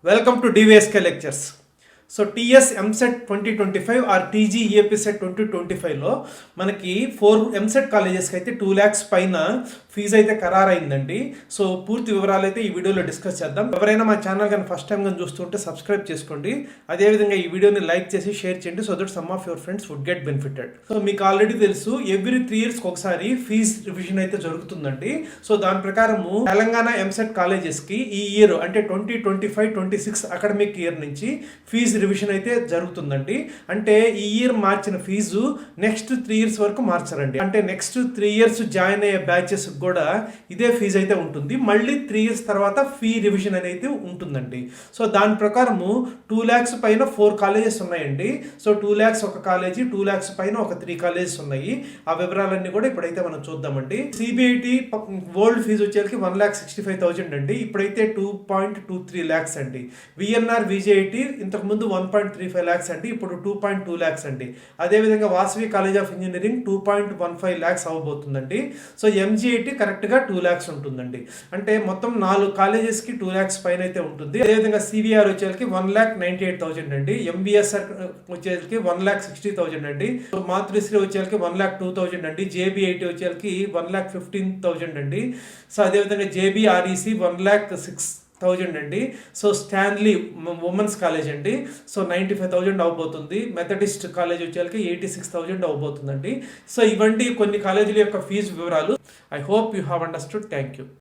Welcome to DVSK lectures. So TS EAMCET 2025 or TG EAP CET 2025లో మనకి 4 ఎంసెట్ కాలేజెస్కి అయితే 2 lakhs పైన ఫీజు అయితే ఖరారైందండి. సో పూర్తి వివరాలు అయితే ఈ వీడియోలో డిస్కస్ చేద్దాం. ఎవరైనా మా ఛానల్ కానీ ఫస్ట్ టైం కానీ చూస్తుంటే సబ్స్క్రైబ్ చేసుకోండి. అదేవిధంగా ఈ వీడియోని లైక్ చేసి షేర్ చేయండి so that some of your friends would get benefited. So మీకు ఆల్రెడీ తెలుసు ఎవ్రీ 3 years ఒకసారి ఫీజ్ రివిజన్ అయితే జరుగుతుందండి. సో దాని ప్రకారము తెలంగాణ ఎంసెట్ కాలేజెస్కి ఈ ఇయర్ అంటే 2025-26 అకాడమిక్ ఇయర్ నుంచి ఫీజు రివిజన్ అయితే జరుగుతుందండి. అంటే ఈ ఇయర్ మార్చిన ఫీజు నెక్స్ట్ 3 years వరకు మార్చరండి. అంటే నెక్స్ట్ 3 years జాయిన్ అయ్యే బ్యాచెస్ కూడా ఇదే ఫీజు అయితే ఉంటుంది. మళ్ళీ 3 years తర్వాత ఫీ రివిజన్ అనేది ఉంటుందండి. సో దాని ప్రకారము 2 lakhs పైన 4 colleges ఉన్నాయండి. సో 2 lakhs ఒక కాలేజీ, 2 lakhs పైన ఒక 3 colleges ఉన్నాయి. ఆ వివరాలన్నీ కూడా ఇప్పుడైతే మనం చూద్దామండి. సిబిఐటి ఓల్డ్ ఫీజు వచ్చేసరికి 1,65,000 అండి. ఇప్పుడైతే 2.23 lakhs అండి. విఎన్ఆర్ విజేఐటి ఇంతకు ముందు 1.35 lakhs అండి. ఇప్పుడు 2.2 lakhs అండి. అదేవిధంగా Vasavi college of engineering 2.15 lakhs అవ్వబోతుందండి. సో ఎంజిఐటి కరెక్ట్గా 2 lakhs ఉంటుందండి. అంటే మొత్తం 4 collegesకి 2 lakhs పైన అయితే ఉంటుంది. అదేవిధంగా సివిఆర్ వచ్చేసరికి 1,98,000 అండి. ఎంబీఎస్ఆర్ వచ్చేసరికి 1,60,000 అండి. సో మాతృశ్రీ వచ్చేసరికి 1,02,000 అండి. జేబీఐటి వచ్చేసరికి 1,15,000 అండి. సో అదేవిధంగా జేబీఆర్ఈసి 1,06,000 అండి. సో స్టాన్లీ ఉమెన్స్ కాలేజ్ అండి. సో 95,000 అవబోతుంది. మెథడిస్ట్ కాలేజ్ వచ్చేసరికి 86,000 అవబోతుందండి. సో ఇవంటి కొన్ని కాలేజీల యొక్క ఫీజు వివరాలు. I hope you have understood. Thank you.